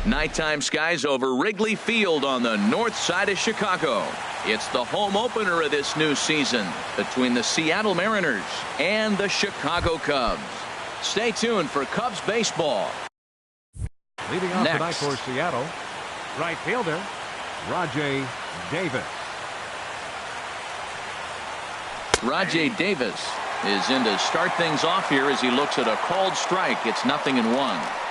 Nighttime skies over Wrigley Field on the north side of Chicago. It's the home opener of this new season between the Seattle Mariners and the Chicago Cubs. Stay tuned for Cubs baseball. Leading off tonight for Seattle, right fielder, Rajai Davis. Rajai Davis is in to start things off here as he looks at a called strike. It's 0-1.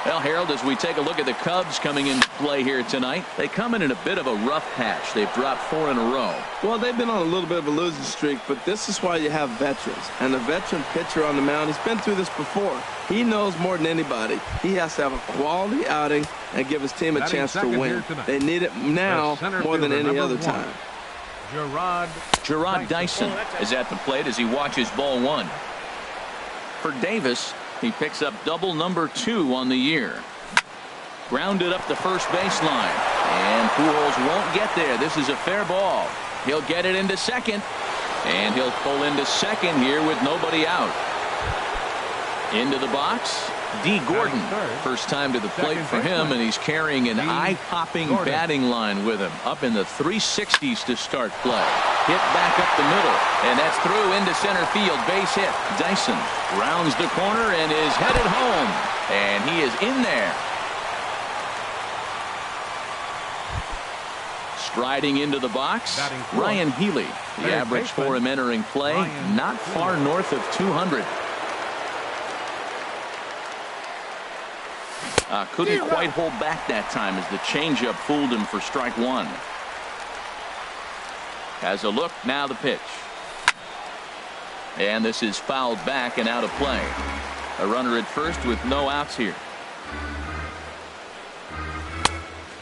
Well, Harold, as we take a look at the Cubs coming into play here tonight, they come in a bit of a rough patch. They've dropped 4 in a row. Well, they've been on a little bit of a losing streak, but this is why you have veterans. And a veteran pitcher on the mound, he's been through this before. He knows more than anybody. He has to have a quality outing and give his team a chance to win. They need it now more than any other time. Gerard Dyson is at the plate as he watches ball 1. For Davis, he picks up double number 2 on the year. Grounded up the first baseline. And Pujols won't get there. This is a fair ball. He'll get it into second. And he'll pull into second here with nobody out. Into the box, D. Gordon. First time to the plate for him, and he's carrying an eye-popping batting line with him. Up in the 360s to start play. Hit back up the middle, and that's through into center field. Base hit. Dyson rounds the corner and is headed home. And he is in there. Striding into the box, Ryan Healy. The average for him entering play, not far north of 200. Couldn't quite hold back that time as the changeup fooled him for strike 1. Has a look, now the pitch. And this is fouled back and out of play. A runner at first with no outs here.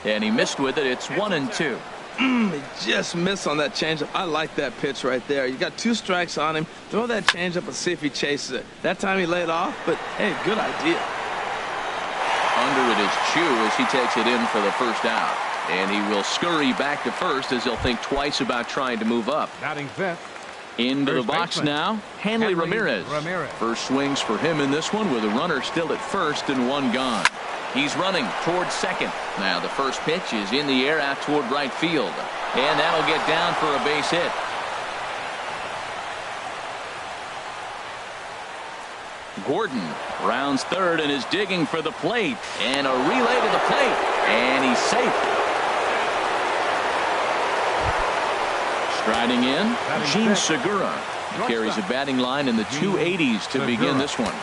And he missed with it. It's 1-2. He just missed on that changeup. I like that pitch right there. You got 2 strikes on him. Throw that changeup and see if he chases it. That time he laid off, but hey, good idea. Under it is Chu as he takes it in for the first out. And he will scurry back to first as he'll think twice about trying to move up. Batting fifth. Into the box now, Hanley Ramirez. First swings for him in this one with a runner still at first and 1 gone. He's running towards second. Now the first pitch is in the air out toward right field. And that'll get down for a base hit. Gordon rounds third and is digging for the plate. And a relay to the plate. And he's safe. Striding in, Gene Segura. He carries a batting line in the 280s to begin this one.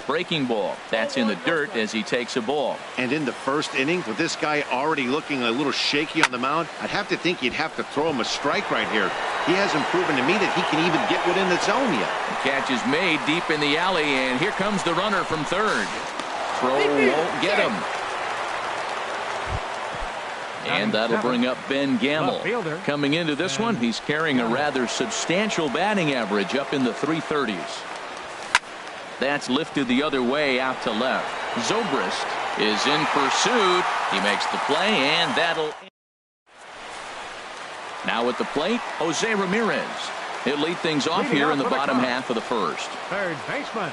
Breaking ball. That's in the dirt as he takes a ball. And in the first inning, with this guy already looking a little shaky on the mound, I'd have to think you'd have to throw him a strike right here. He hasn't proven to me that he can even get within the zone yet. The catch is made deep in the alley, and here comes the runner from third. Throw won't get him. And that'll bring up Ben Gamble. Coming into this one, he's carrying a rather substantial batting average up in the 330s. That's lifted the other way out to left. Zobrist is in pursuit. He makes the play, and that'll. Now at the plate, Jose Ramirez. He'll lead things off here in the bottom half of the first. Third baseman,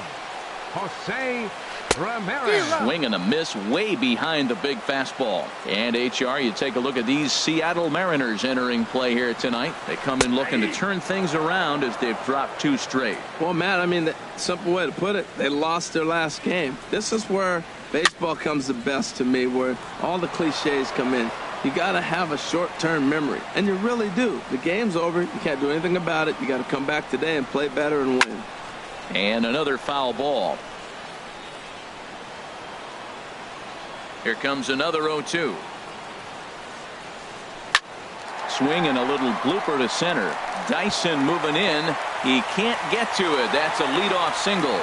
Jose Ramirez. Swing and a miss way behind the big fastball. And HR, you take a look at these Seattle Mariners entering play here tonight. They come in looking to turn things around as they've dropped 2 straight. Well, Matt, I mean, the simple way to put it, they lost their last game. This is where baseball comes the best to me, where all the cliches come in. You got to have a short-term memory, and you really do. The game's over. You can't do anything about it. You got to come back today and play better and win. And another foul ball. Here comes another 0-2. Swing and a little blooper to center. Dyson moving in. He can't get to it. That's a leadoff single.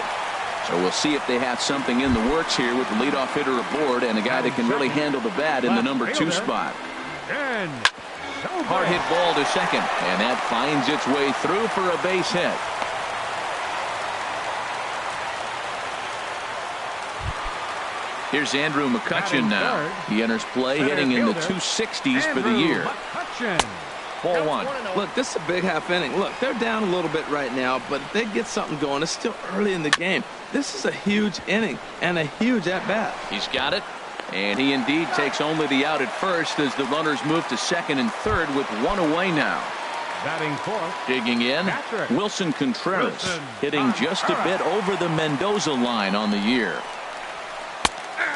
So we'll see if they have something in the works here with the leadoff hitter aboard and a guy that can really handle the bat in the number 2 spot. Hard hit ball to second, and that finds its way through for a base hit. Here's Andrew McCutchen now. He enters play hitting in the 260s for the year. Ball one. Look, this is a big half inning. Look, they're down a little bit right now, but if they get something going, it's still early in the game. This is a huge inning and a huge at-bat. He's got it, and he indeed takes only the out at first as the runners move to second and third with one away now. Batting fourth. Digging in, Patrick Wilson Contreras, hitting just a bit over the Mendoza line on the year.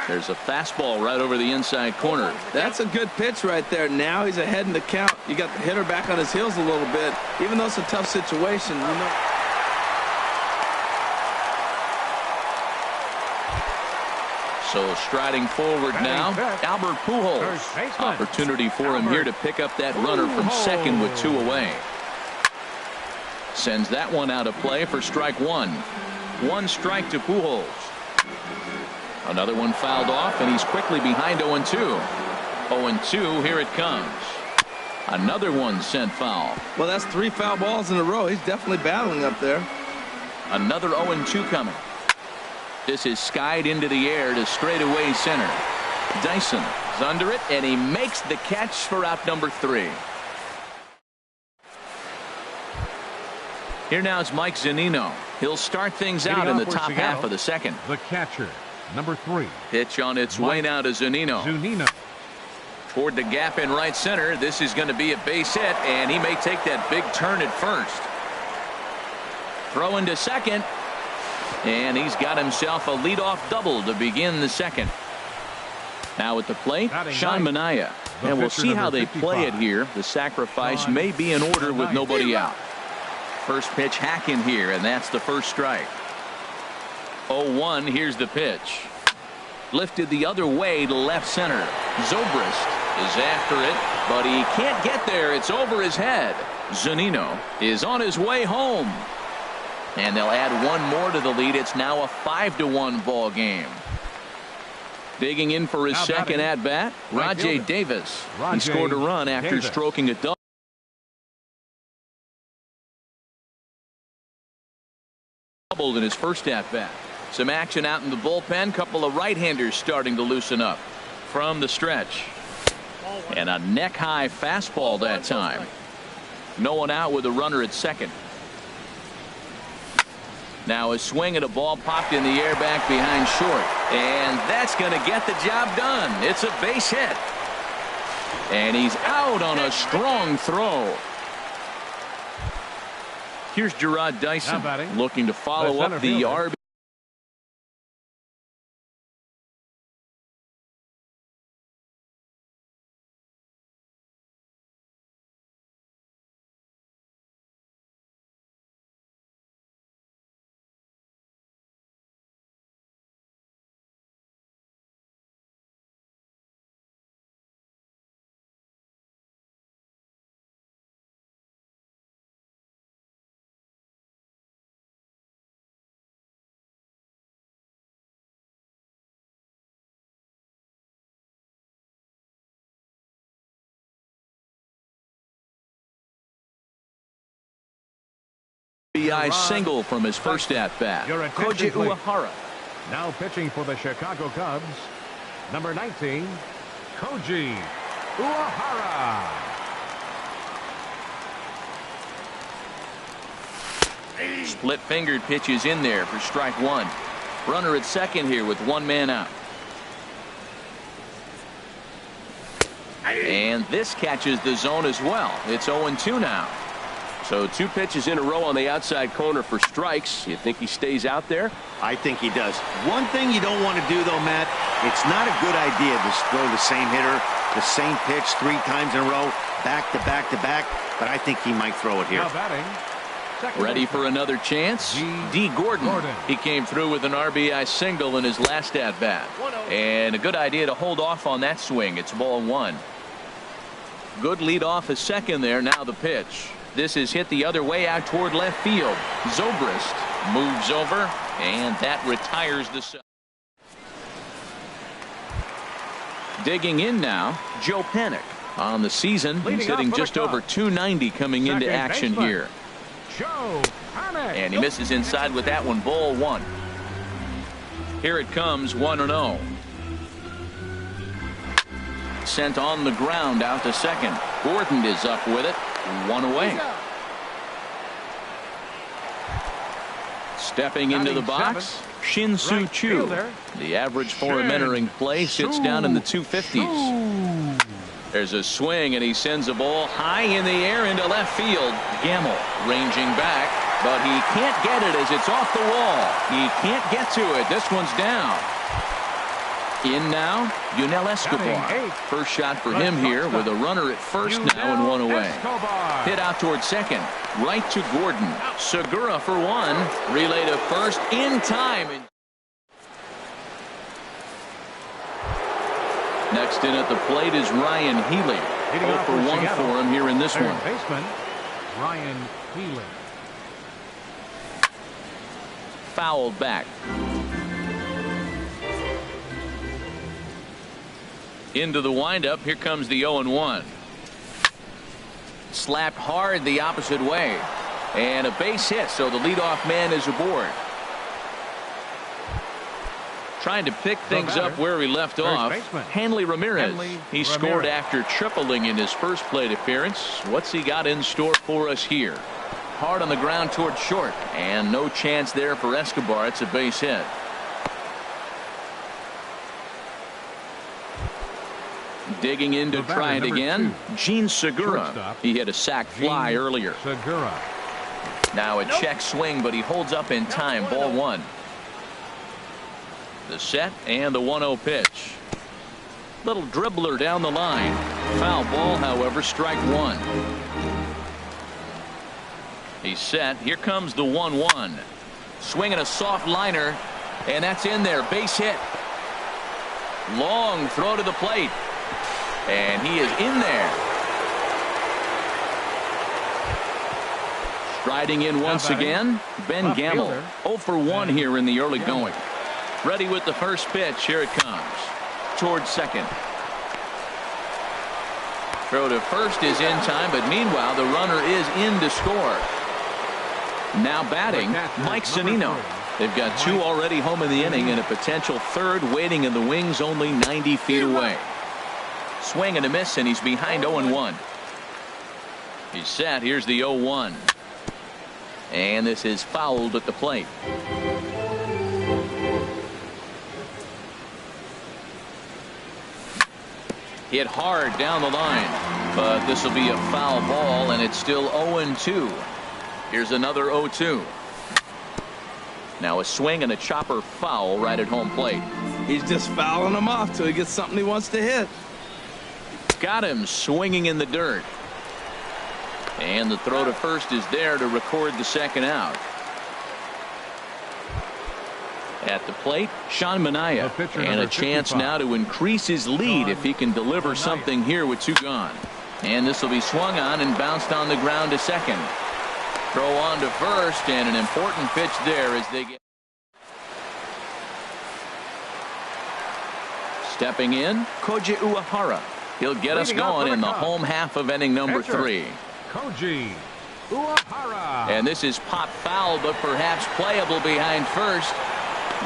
There's a fastball right over the inside corner. That's a good pitch right there. Now he's ahead in the count. You got the hitter back on his heels a little bit. Even though it's a tough situation, you know. So striding forward now, Albert Pujols. Opportunity for him here to pick up that runner from second with two away. Sends that one out of play for strike one. One strike to Pujols. Another one fouled off, and he's quickly behind 0-2. 0-2, here it comes. Another one sent foul. Well, that's 3 foul balls in a row. He's definitely battling up there. Another 0-2 coming. This is skied into the air to straightaway center. Dyson is under it, and he makes the catch for out number 3. Here now is Mike Zunino. He'll start things out in the top half of the second. The catcher, number 3. Pitch on its way now to Zunino. Toward the gap in right center. This is going to be a base hit, and he may take that big turn at first. Throw into second, and he's got himself a leadoff double to begin the second. Now at the plate, Sean Manaea. And we'll see how they play it here. The sacrifice may be in order with nobody out. First pitch hack in here, and that's the first strike. 0-1, here's the pitch. Lifted the other way to left center. Zobrist is after it, but he can't get there. It's over his head. Zunino is on his way home. And they'll add one more to the lead. It's now a 5-1 ball game. Digging in for his second at-bat, Rajay Davis. He scored a run after stroking a double in his first at-bat. Some action out in the bullpen. Couple of right-handers starting to loosen up from the stretch. And a neck-high fastball that time. No one out with a runner at second. Now a swing and a ball popped in the air back behind short. And that's going to get the job done. It's a base hit. And he's out on a strong throw. Here's Jarrod Dyson looking to follow up the RBI. Single from his first at-bat. Koji Uehara. Now pitching for the Chicago Cubs, number 19, Koji Uehara. Split-fingered pitches in there for strike one. Runner at second here with one man out. And this catches the zone as well. It's 0-2 now. So 2 pitches in a row on the outside corner for strikes. You think he stays out there? I think he does. One thing you don't want to do, though, Matt, it's not a good idea to throw the same hitter, the same pitch 3 times in a row, back to back to back, but I think he might throw it here. Ready for another chance? D. Gordon. He came through with an RBI single in his last at-bat. And a good idea to hold off on that swing. It's ball 1. Good lead off a second there. Now the pitch. This is hit the other way out toward left field. Zobrist moves over, and that retires the side. Digging in now, Joe Panik. On the season, he's hitting just over 290 coming into action here. And he misses inside with that one, ball 1. Here it comes, 1-0. Sent on the ground out to second. Gordon is up with it. One away. Stepping into the box, Shin-Soo Choo. The average for him entering play sits down in the 250s. There's a swing, and he sends a ball high in the air into left field. Gamble ranging back, but he can't get it as it's off the wall. He can't get to it. This one's down. In now, Yunel Escobar. First shot for him here with a runner at first now and one away. Hit out towards second. Right to Gordon. Segura for one. Relay to first in time. Next in at the plate is Ryan Healy. 0 for 1 for him here in this one. Baseman Ryan Healy. Fouled back. Into the windup. Here comes the 0-1. Slapped hard the opposite way. And a base hit, so the leadoff man is aboard. Trying to pick things up where he left off. Hanley Ramirez. He scored after tripling in his first plate appearance. What's he got in store for us here? Hard on the ground towards short. And no chance there for Escobar. It's a base hit. Digging in to try it again. Gene Segura. He hit a sac fly earlier. Segura. Now a check swing, but he holds up in time. Ball one. The set and the 1-0 pitch. Little dribbler down the line. Foul ball, however, strike one. He's set. Here comes the 1-1. Swinging a soft liner, and that's in there. Base hit. Long throw to the plate. And he is in there. Striding in once again, Ben Gamble. 0 for 1 here in the early going. Ready with the first pitch. Here it comes. Towards second. Throw to first is in time, but meanwhile the runner is in to score. Now batting, Mike Zunino. They've got two already home in the inning and a potential third waiting in the wings only 90 feet away. Swing and a miss, and he's behind 0-1. He's set. Here's the 0-1. And this is fouled at the plate. Hit hard down the line, but this will be a foul ball, and it's still 0-2. Here's another 0-2. Now a swing and a chopper foul right at home plate. He's just fouling him off till he gets something he wants to hit. Got him swinging in the dirt. And the throw to first is there to record the second out. At the plate, Sean Manaea. And a chance now to increase his lead if he can deliver something here with two gone. And this will be swung on and bounced on the ground to second. Throw on to first, and an important pitch there as they get. Stepping in, Koji Uehara. He'll get us going in the home half of inning number 3. Koji Uehara. And this is pop foul, but perhaps playable behind first.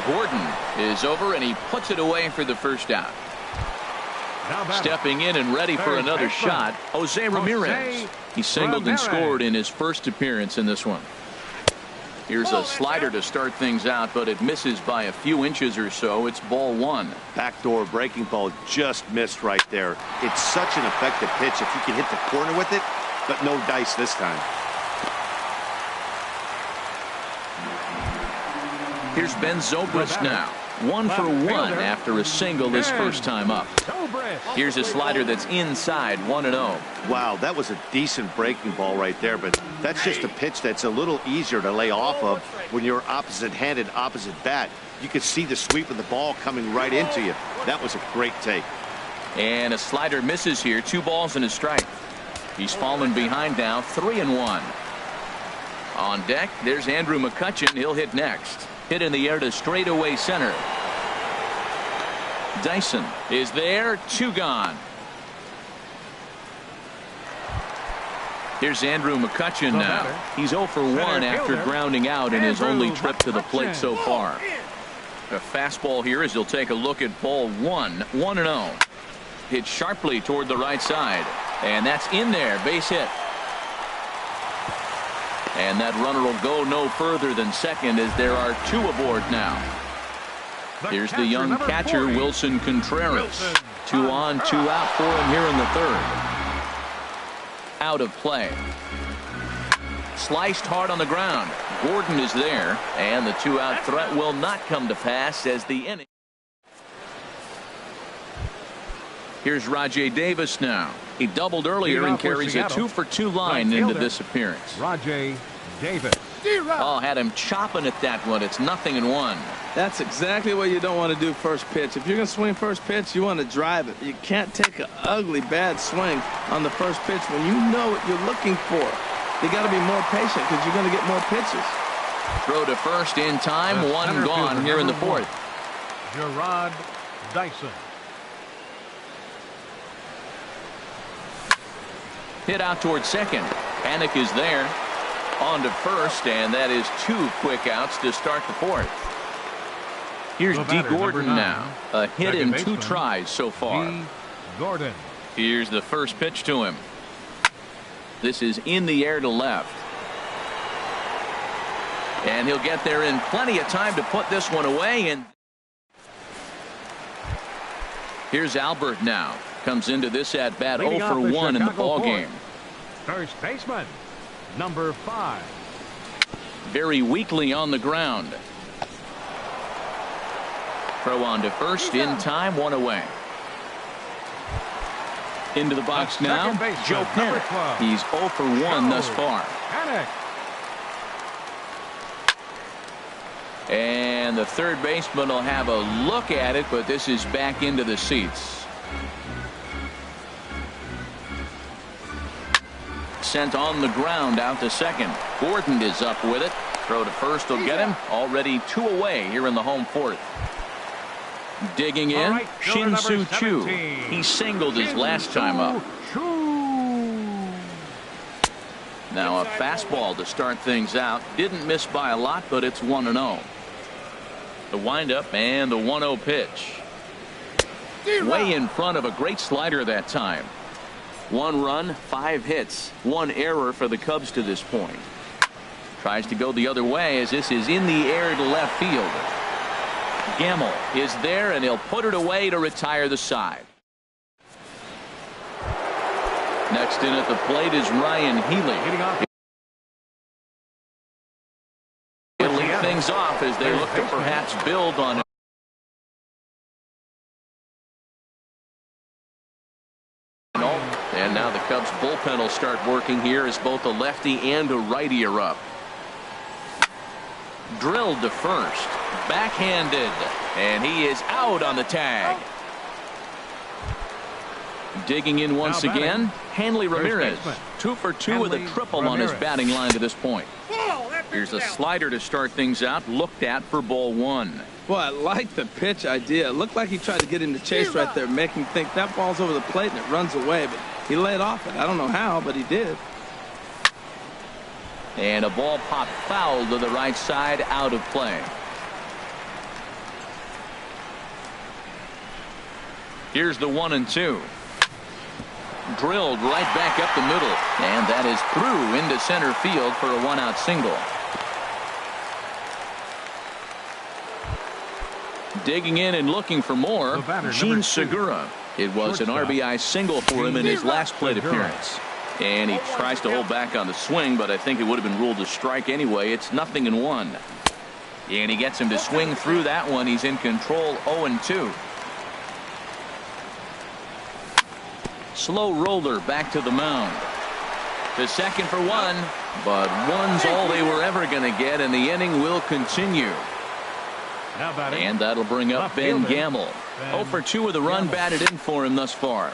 Gordon is over, and he puts it away for the first out. Stepping in and ready for another shot, Jose Ramirez. He singled and scored in his first appearance in this one. Here's a slider to start things out, but it misses by a few inches or so. It's ball one. Backdoor breaking ball just missed right there. It's such an effective pitch if you can hit the corner with it, but no dice this time. Here's Ben Zobrist now. 1 for 1 after a single his first time up. Here's a slider that's inside 1-0. Wow, that was a decent breaking ball right there, but that's just a pitch that's a little easier to lay off of when you're opposite-handed, opposite bat. You could see the sweep of the ball coming right into you. That was a great take. And a slider misses here. 2 balls and a strike. He's fallen behind now, 3-1. On deck, there's Andrew McCutchen. He'll hit next. Hit in the air to straightaway center. Dyson is there. 2 gone. Here's Andrew McCutchen now. He's 0 for 1 after grounding out in his only trip to the plate so far. A fastball here as he'll take a look at ball 1. 1-0. Hit sharply toward the right side. And that's in there. Base hit. And that runner will go no further than second as there are 2 aboard now. Here's the young catcher, Wilson Contreras. 2 on, 2 out for him here in the 3rd. Out of play. Sliced hard on the ground. Gordon is there, and the 2-out threat will not come to pass as the inning. Here's Rajay Davis now. He doubled earlier and carries a 2-for-2 line into this appearance. Rajay Davis. Oh, had him chopping at that one. It's 0-1. That's exactly what you don't want to do first pitch. If you're going to swing first pitch, you want to drive it. You can't take an ugly, bad swing on the first pitch when you know what you're looking for. You got to be more patient because you're going to get more pitches. Throw to first in time. 1 gone here in the 4th. Gerard Dyson. Hit out towards second. Panic is there. On to first, and that is 2 quick outs to start the 4th. Here's D. Gordon now. A hit in 2 tries so far. D. Gordon. Here's the first pitch to him. This is in the air to left. And he'll get there in plenty of time to put this one away. And here's Albert now. Comes into this at bat 0 for 1 in the ball game. First baseman, number 5. Very weakly on the ground. Throw on to first in time. 1 away. Into the box now. Joe Panic. He's 0 for 1 thus far. Panic. And the third baseman will have a look at it, but this is back into the seats. Sent on the ground out to second. Gordon is up with it. Throw to first will get him. Already 2 away here in the home 4th. Digging in, Shin-Soo Choo. He singled his last time up. Now a fastball to start things out. Didn't miss by a lot, but it's 1-0. The windup and the 1-0 pitch. Way in front of a great slider that time. 1 run, 5 hits, 1 error for the Cubs to this point. Tries to go the other way as this is in the air to left field. Gamble is there, and he'll put it away to retire the side. Next in at the plate is Ryan Healy. He'll lead things off as they look to perhaps build on it. And now the Cubs bullpen will start working here as both a lefty and a righty are up. Drilled to first. Backhanded. And he is out on the tag. Digging in once again, Hanley Ramirez. 2 for 2 with a triple on his batting line to this point. Here's a slider to start things out. Looked at for ball 1. Well, I like the pitch idea. It looked like he tried to get him to chase right there, make him think that ball's over the plate and it runs away. But he laid off it. I don't know how, but he did. And a ball popped foul to the right side, out of play. Here's the 1-2. Drilled right back up the middle. And that is through into center field for a 1-out single. Digging in and looking for more, Gene Segura. It was an RBI single for him in his last plate appearance. And he tries to hold back on the swing, but I think it would have been ruled a strike anyway. It's 0-1. And he gets him to swing through that one. He's in control, 0-2. Slow roller back to the mound. To second for 1, but 1's all they were ever going to get, and the inning will continue. And that'll bring up Ben Gamble. 0 for 2 with a run batted in for him thus far.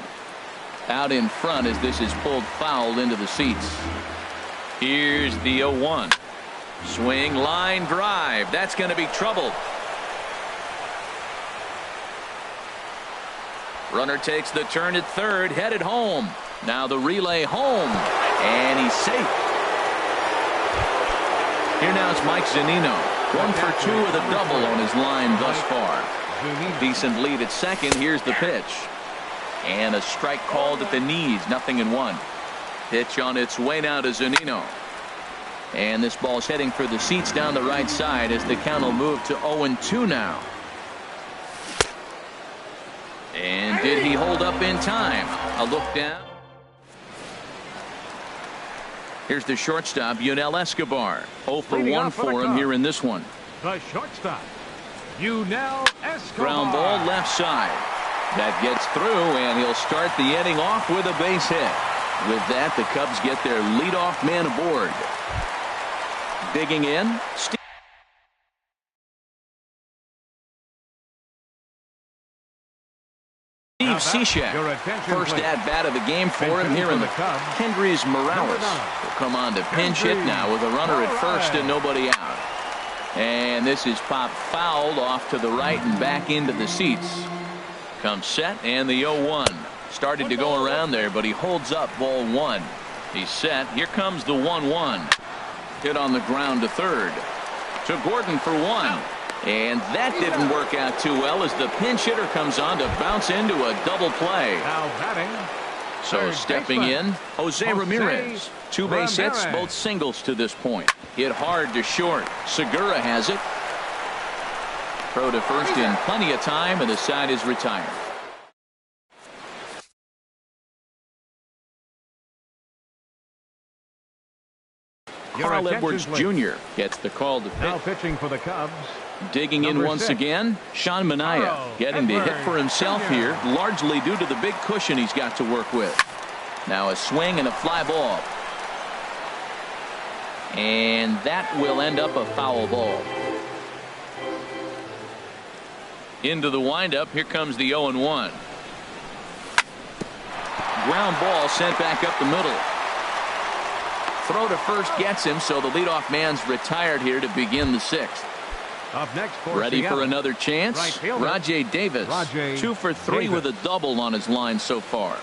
Out in front as this is pulled foul into the seats. Here's the 0-1. Swing, line drive. That's going to be trouble. Runner takes the turn at third, headed home. Now the relay home, and he's safe. Here now is Mike Zunino. 1 for 2 with a double on his line thus far. Decent lead at second. Here's the pitch. And a strike called at the knees. 0-1. Pitch on its way now to Zunino. And this ball's heading for the seats down the right side as the count will move to 0-2 now. And did he hold up in time? A look down. Here's the shortstop, Yunel Escobar. 0 for 1 for him here in this one. The shortstop, Yunel Escobar. Ground ball left side. That gets through, and he'll start the inning off with a base hit. With that, the Cubs get their leadoff man aboard. Digging in, Steve Cishek. First at-bat of the game for him here in the Kendrys Morales will come on to pinch hit now with a runner at first and nobody out. And this is popped fouled off to the right and back into the seats. Comes set, and the 0-1. Started to go around there, but he holds up ball 1. He's set. Here comes the 1-1. Hit on the ground to third. To Gordon for 1. And that didn't work out too well as the pinch hitter comes on to bounce into a double play. Now batting. So stepping in, Jose Ramirez. 2 base hits, both singles to this point. Hit hard to short. Segura has it. Throw to first in plenty of time, and the side is retired. Carl Edwards Jr. gets the call to pitch. Now pitching for the Cubs. Digging in once 6. again, Sean Manaea getting the hit for himself here, largely due to the big cushion he's got to work with. Now a swing and a fly ball. And that will end up a foul ball. Into the windup, here comes the 0-1. Ground ball sent back up the middle. Throw to first gets him, so the leadoff man's retired here to begin the 6th. Up next for Ready Seattle. for another chance? Right fielder, Rajay Davis. 2 for 3 with a double on his line so far.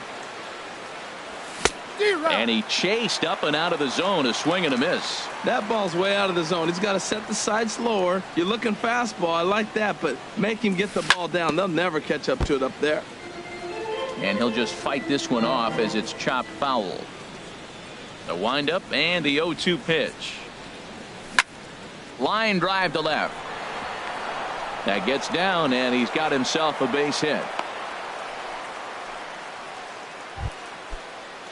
And he chased up and out of the zone, a swing and a miss. That ball's way out of the zone. He's got to set the side slower. You're looking fastball. I like that, but make him get the ball down. They'll never catch up to it up there. And he'll just fight this one off as it's chopped foul. The windup and the 0-2 pitch. Line drive to left. That gets down, and he's got himself a base hit.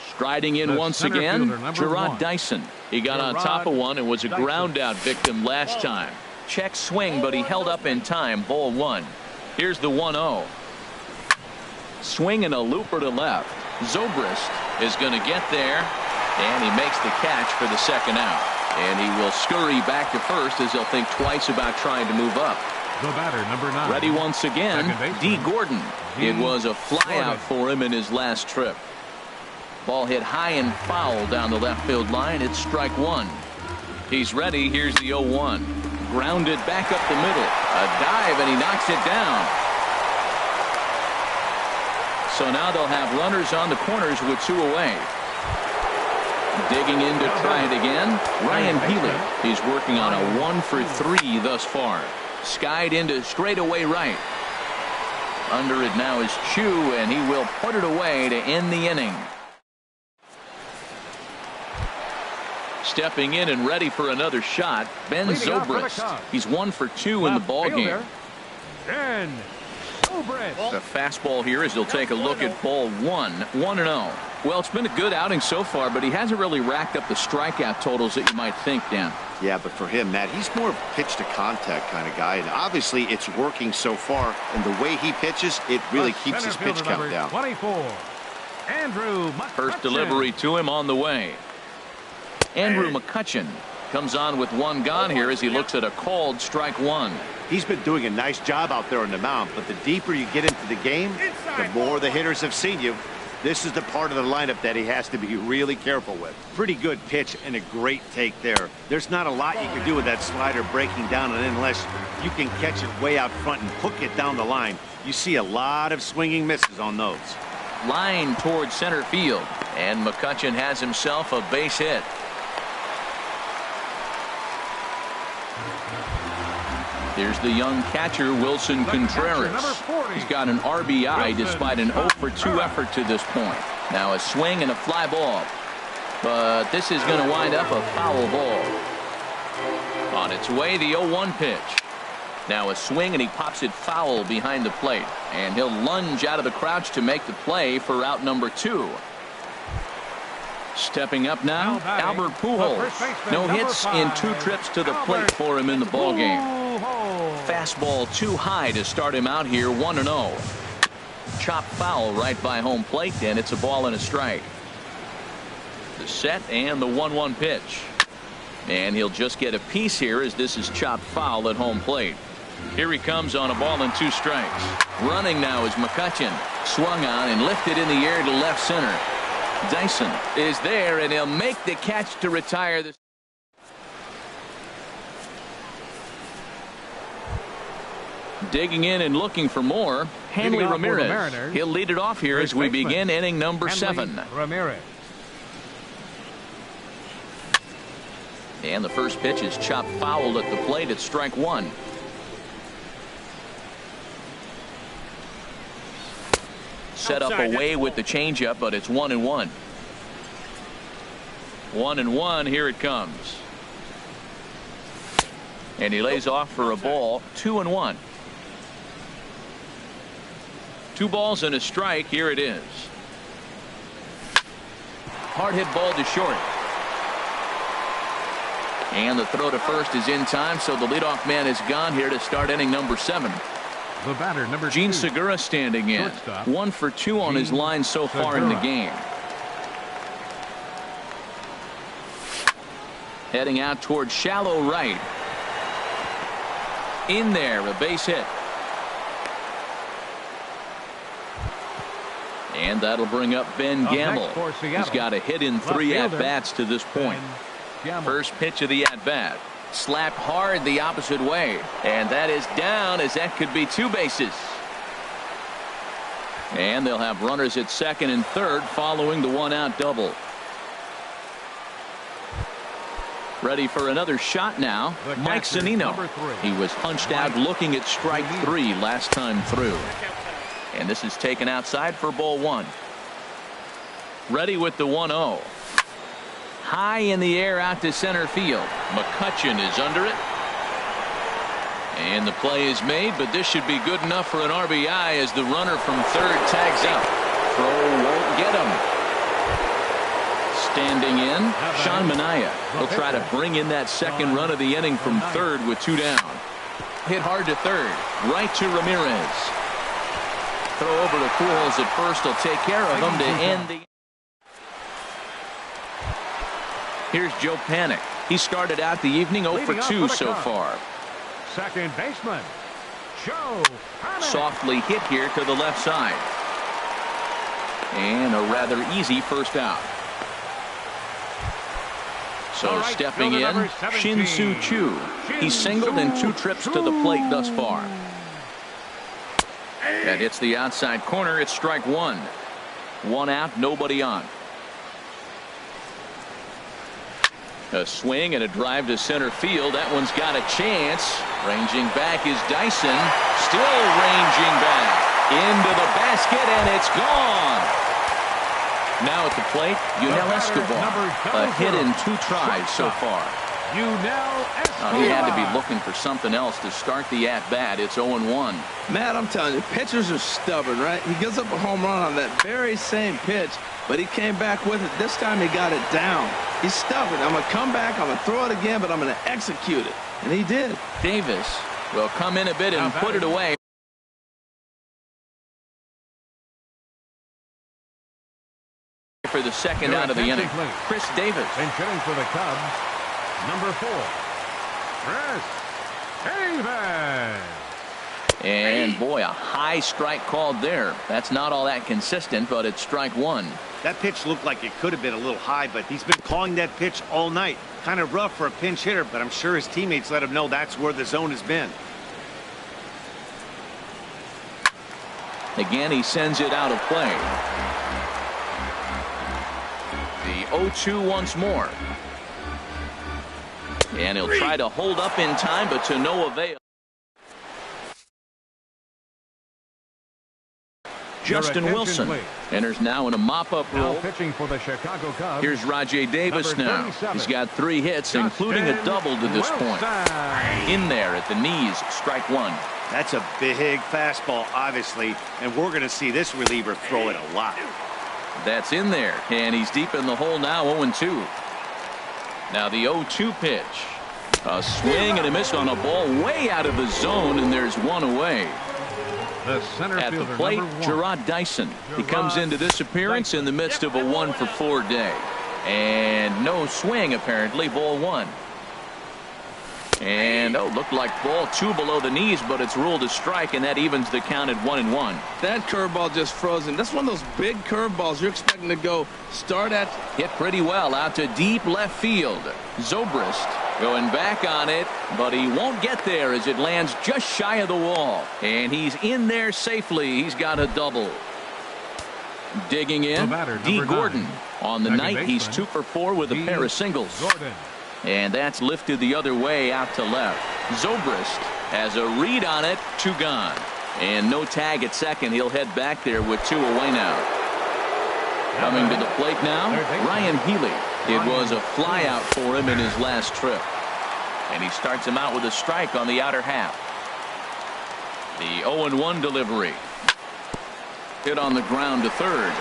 Striding in once again, Gerard Dyson. He got on top of one and was a ground out victim last time. Check swing, but he held up in time. Ball 1. Here's the 1-0. Swing and a looper to left. Zobrist is going to get there, and he makes the catch for the second out. And he will scurry back to first as he'll think twice about trying to move up. The batter, number 9. Ready once again, D. Gordon. It was a flyout for him in his last trip. Ball hit high and foul down the left field line. It's strike 1. He's ready. Here's the 0-1. Grounded back up the middle. A dive, and he knocks it down. So now they'll have runners on the corners with 2 away. Digging in to try it again, Ryan Healy. He's working on a 1 for 3 thus far. Skied into straightaway right. Under it now is Chu, and he will put it away to end the inning. Stepping in and ready for another shot, Ben Zobrist. He's 1 for 2 in the ballgame. Ben Zobrist. The fastball here as he'll take a look at ball 1. 1-0. Well, it's been a good outing so far, but he hasn't really racked up the strikeout totals that you might think, Dan. Yeah, but for him, Matt, he's more of a pitch to contact kind of guy, and obviously it's working so far, and the way he pitches, it really keeps his pitch count down. 24. Andrew McCutchen. First delivery to him on the way. Andrew McCutchen comes on with 1 gone here as he looks at a called strike 1. He's been doing a nice job out there on the mound, but the deeper you get into the game, the more the hitters have seen you. This is the part of the lineup that he has to be really careful with. Pretty good pitch and a great take there. There's not a lot you can do with that slider breaking down, and unless you can catch it way out front and hook it down the line, you see a lot of swinging misses on those. Line towards center field, and McCutchen has himself a base hit. Here's the young catcher, Wilson Contreras. He's got an RBI despite an 0 for 2 effort to this point. Now a swing and a fly ball. But this is going to wind up a foul ball. On its way, the 0-1 pitch. Now a swing, and he pops it foul behind the plate. And he'll lunge out of the crouch to make the play for out number 2. Stepping up now, Albert Pujols. No hits in 2 trips to the plate for him in the ballgame. Fastball too high to start him out here, 1-0. Chop foul right by home plate, and it's a ball and a strike. The set and the 1-1 pitch. And he'll just get a piece here as this is chopped foul at home plate. Here he comes on a ball and 2 strikes. Running now is McCutchen. Swung on and lifted in the air to left center. Dyson is there, and he'll make the catch to retire this. Digging in and looking for more, Hanley Ramirez. He'll lead it off here as we begin inning number 7. Ramirez. And the first pitch is chopped foul at the plate at strike 1. Set up away with the changeup, but it's 1-1. 1-1. Here it comes. And he lays off for a ball. 2-1. 2 balls and a strike. Here it is. Hard hit ball to short. And the throw to first is in time, so the leadoff man is gone here to start inning number 7. The batter, number 2. Gene Segura standing in. Shortstop. 1 for 2 on his line so far in the game. Heading out towards shallow right. In there, a base hit. And that'll bring up Ben Gamble. He's got a hit in 3 at-bats to this point. First pitch of the at-bat. Slapped hard the opposite way. And that is down, as that could be 2 bases. And they'll have runners at second and third following the 1-out double. Ready for another shot now. Mike Zunino. He was punched out looking at strike 3 last time through. And this is taken outside for ball 1. Ready with the 1-0. High in the air out to center field. McCutchen is under it. And the play is made, but this should be good enough for an RBI as the runner from third tags up. Throw won't get him. Standing in, Sean Manaea. He'll try to bring in that second run of the inning from third with 2 down. Hit hard to third. Right to Ramirez. Throw over to Pujols at first. He'll take care of him to end the. Here's Joe Panik. He started out the evening 0 for 2 so far. Second baseman, Joe Panik. Softly hit here to the left side. And a rather easy first out. So stepping in, Shin-Soo Choo. He's singled in 2 trips to the plate thus far. That hits the outside corner. It's strike 1. 1 out, nobody on. A swing and a drive to center field. That one's got a chance. Ranging back is Dyson. Still ranging back. Into the basket, and it's gone. Now at the plate, Yunel Escobar. A hit in 2 tries so far. He had to be looking for something else to start the at-bat. It's 0-1. Matt, I'm telling you, pitchers are stubborn, right? He gives up a home run on that very same pitch, but he came back with it. This time he got it down. He's stubborn. I'm going to come back, I'm going to throw it again, but I'm going to execute it. And he did. Davis will come in a bit and put it away. For the second out of the inning, Chris Davis. And hitting for the Cubs, number 4, Chris Davis. And boy, a high strike called there. That's not all that consistent, but it's strike 1. That pitch looked like it could have been a little high, but he's been calling that pitch all night. Kind of rough for a pinch hitter, but I'm sure his teammates let him know that's where the zone has been. Again, he sends it out of play. The 0-2 once more. And he'll try to hold up in time, but to no avail. Justin Wilson enters now in a mop-up role. Pitching for the Chicago Cubs. Here's Rajay Davis now. He's got 3 hits, including a double to this point. In there at the knees, strike 1. That's a big fastball, obviously, and we're going to see this reliever throw it a lot. That's in there, and he's deep in the hole now, 0-2. Now the 0-2 pitch. A swing and a miss on a ball way out of the zone, and there's 1 away. The center At the fielder, plate, number 1. Gerard Dyson. He comes into this appearance in the midst of a 1-for-4 day. And no swing, apparently, ball 1. And, looked like ball 2 below the knees, but it's ruled a strike, and that evens the count at 1-1. That curveball just frozen. That's one of those big curveballs you're expecting to go start at. Hit pretty well out to deep left field. Zobrist going back on it, but he won't get there as it lands just shy of the wall. And he's in there safely. He's got a double. Digging in, D. Gordon. On the night, he's 2-for-4 with a pair of singles. Gordon. And that's lifted the other way out to left. Zobrist has a read on it, 2 gone. And no tag at second. He'll head back there with 2 away now. Coming to the plate now, Ryan Healy. It was a fly out for him in his last trip. And he starts him out with a strike on the outer half. The 0-1 delivery. Hit on the ground to third.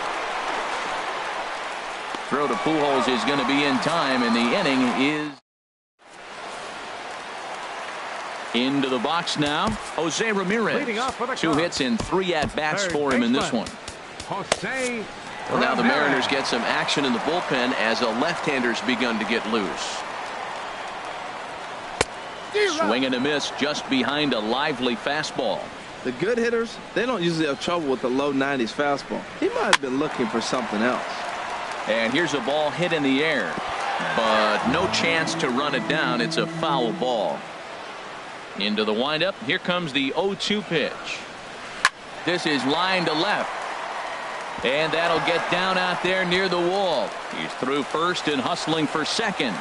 Throw to Pujols is going to be in time, and the inning is into the box now. Jose Ramirez. 2 hits and 3 at-bats for him in this one. Jose Well, now the Mariners get some action in the bullpen as a left-hander's begun to get loose. Swing and a miss just behind a lively fastball. The good hitters, they don't usually have trouble with the low 90s fastball. He might have been looking for something else. And here's a ball hit in the air, but no chance to run it down. It's a foul ball. Into the windup. Here comes the 0-2 pitch. This is line to left. And that'll get down out there near the wall. He's through first and hustling for second.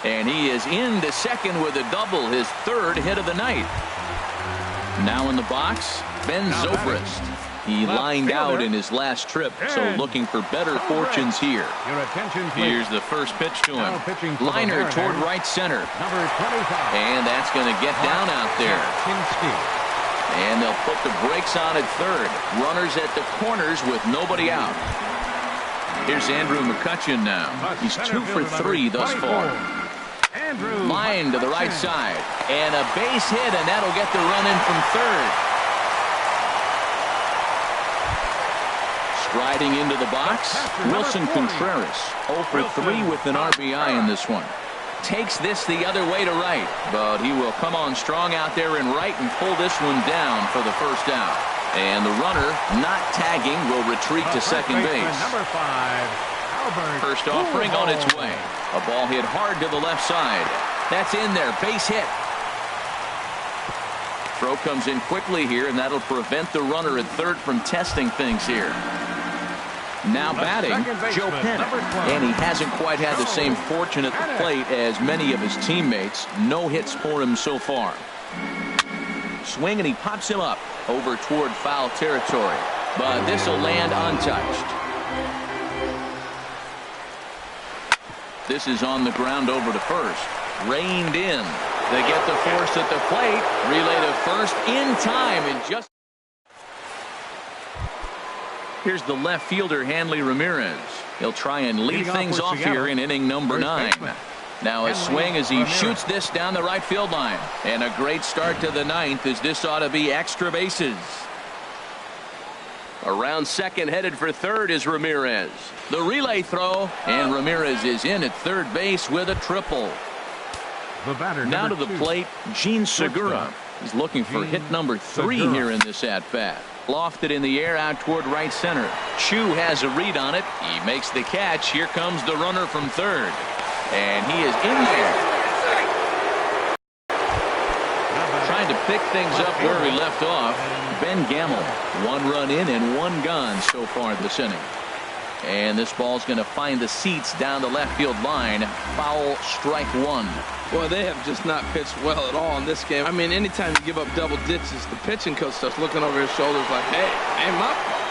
And he is into second with a double, his 3rd hit of the night. Now in the box, Ben Zobrist. He lined out in his last trip, so looking for better fortunes here. Here's the first pitch to him. Liner toward right center. And that's going to get down out there. And they'll put the brakes on at third. Runners at the corners with nobody out. Here's Andrew McCutchen now. He's 2 for 3 thus far. Line to the right side. And a base hit, and that'll get the run in from third. Striding into the box, Wilson Contreras. 0 for 3 with an RBI in this one. Takes this the other way to right, but he will come on strong out there in right and pull this one down for the first out. And the runner, not tagging, will retreat to second base. First offering on its way. A ball hit hard to the left side. That's in there, base hit. Throw comes in quickly here, and that'll prevent the runner at third from testing things here. Now batting, Joe Penn. And he hasn't quite had the same fortune at the plate as many of his teammates. No hits for him so far. Swing, and he pops him up over toward foul territory. But this will land untouched. This is on the ground over to first. Reined in. They get the force at the plate. Relay to first in time. And just here's the left fielder, Hanley Ramirez. He'll try and lead things off here in inning number 9. Now a swing as he shoots this down the right field line. And a great start to the 9th, as this ought to be extra bases. Around second, headed for third is Ramirez. The relay throw, and Ramirez is in at third base with a triple. Now to the plate, Gene Segura. He's looking for hit number 3 here in this at-bat. Lofted in the air out toward right center. Chu has a read on it. He makes the catch. Here comes the runner from third. And he is in there. Trying to pick things up where he left off. Ben Gamel. 1 run in and 1 gone so far this inning. And this ball's going to find the seats down the left field line. Foul, strike one. Boy, they have just not pitched well at all in this game. I mean, anytime you give up double ditches, the pitching coach starts looking over his shoulders like, hey, ain't my fault.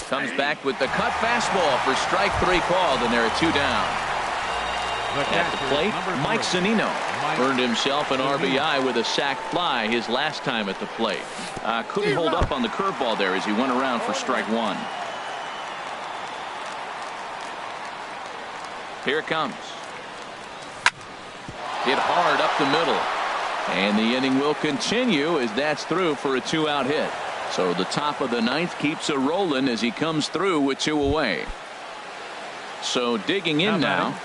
Comes back with the cut fastball for strike three called, and there are two down. At the plate, Mike Zunino earned himself an RBI with a sac fly his last time at the plate. Couldn't hold up on the curveball there as he went around for strike one. Here it comes. Hit hard up the middle. And the inning will continue as that's through for a two-out hit. So the top of the ninth keeps it rolling as he comes through with two away. So digging in now,